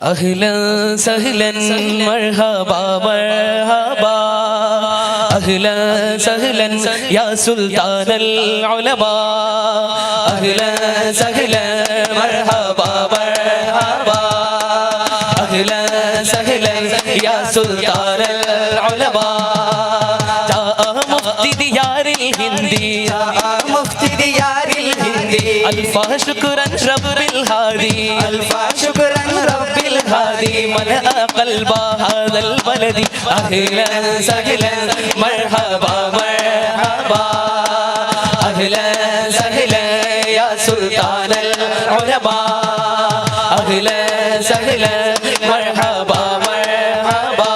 أهلا سهلا مرحبا مرحبا أهلا سهلا يا سلطان العلماء أهلا سهلا مرحبا مرحبا أهلا سهلا يا سلطان العلماء جاء مفتي ديار الهندي مفتي ديار الهندي ألف شكرا رب الهادي ألف شكرا رب الهادي ملأ قلب هذا البلد أهلا سهلا مرحبا مرحبا أهلا سهلا يا سلطان العلماء أهلا سهلا مرحبا مرحبا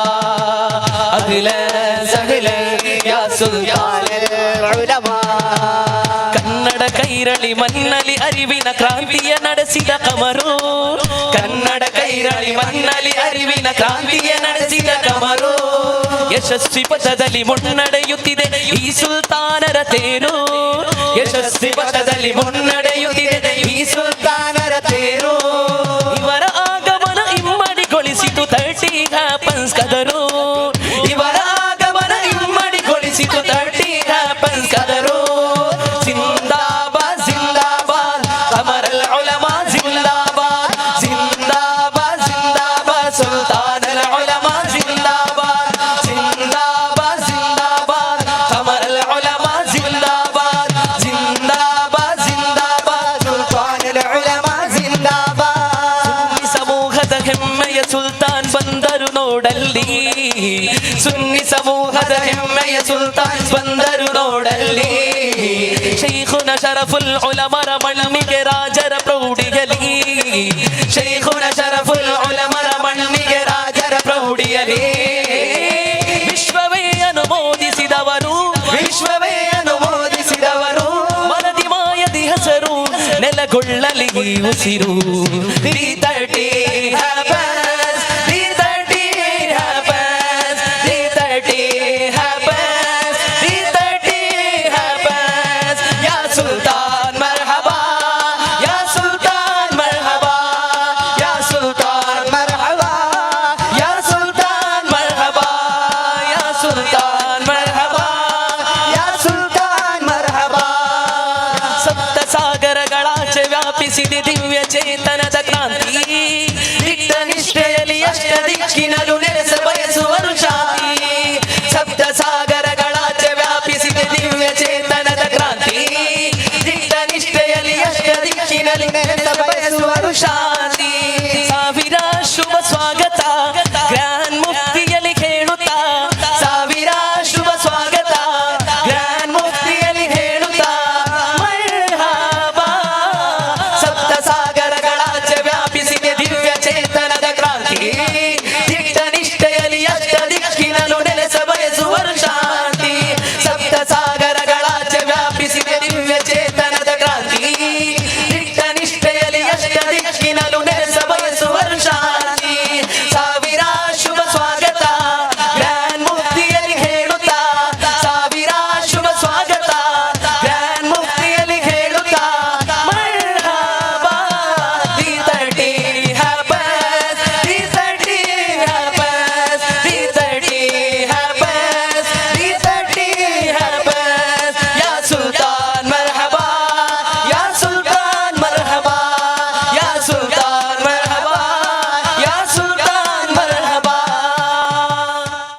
أهلا سهلا يا سلطان العلماء ಕನ್ನಡ ಕೈರಳಿ ಮನ್ನಲಿ ಅರಿವಿನ ಕ್ರಾಂತಿಯ ನಡೆಸಿದ ಕಮರು ಕನ್ನಡ ಕೈರಳಿ ಮನ್ನಲಿ ಅರಿವಿನ ಕ್ರಾಂತಿಯ ನಡೆಸಿದ ಕಮರು ಯಶಸ್ವಿ ಪಥದಲ್ಲಿ ಮುನ್ನಡೆಯುತ್ತಿದೆ ಈ ಸುಲ್ತಾನರ ತೇರು ಯಶಸ್ವಿ ಪಥದಲ್ಲಿ ಮುನ್ನಡೆಯುತ್ತಿದೆ ಈ ಸುಲ್ತಾನರ ತೇರು ಇವರ ಆಗಮನ ಇಮ್ಮಡಿಗೊಳಿಸಿತು 30 ಹ್ಯಾಪನ್ಸ್ ಕದರು ಇವರ ಆಗಮನ ಇಮ್ಮಡಿಗೊಳಿಸಿತು 30 ಹ್ಯಾಪನ್ಸ್ ಕದರು سلطان العلماء زنداباد زنداباد زنداباد قمر العلماء زنداباد زنداباد زنداباد سلطان العلماء زنداباد ಸಮೂಹದ ಹೆಮ್ಮೆಯ ಸುಲ್ತಾನ್ ಬಂದರು ನೋಡಲ್ಲಿ ಸುನ್ನಿ ಸಮೂಹದ ಹೆಮ್ಮೆಯ ಸುಲ್ತಾನ್ ಬಂದರು ನೋಡಲ್ಲಿ ಶೈಖುನ ಶರಫುಲ್ ಉಲಮರ ಮಣ್ಣಿಗೆ ರಾಜರ ಪ್ರೌಢಿಯಲಿ ಶೈಖುನ ಶರಫುಲ್ ಉಲಮರ ಮಣ್ಣಿಗೆ ರಾಜರ ಪ್ರೌಢಿಯಲಿ ವಿಶ್ವವೇ ಅನುಮೋದಿಸಿದವರು ವಿಶ್ವವೇ ಅನುಮೋದಿಸಿದವರು ಮನದಿ ಮಾಯದಿ ಹೆಸರು ನೆಲಗೊಳ್ಳಲಿ ಉಸಿರು 330 happens 330 happens 330 happens 330 happens ya sultan marhaba ya sultan marhaba ya sultan مرحبا ya sultan marhaba ya sultan marhaba يا سلطان مرحبا ಸಪ್ತ ಸಾಗರಗಳಾಚೆ ವ್ಯಾಪಿಸಿದೆ ದಿವ್ಯ ಚೇತನದ ಕ್ರಾಂತಿ ದಿಟ್ಟ ನಿಷ್ಠೆಯಲ್ಲಿ ಅಷ್ಟ ದಿಕ್ಕಿನಲು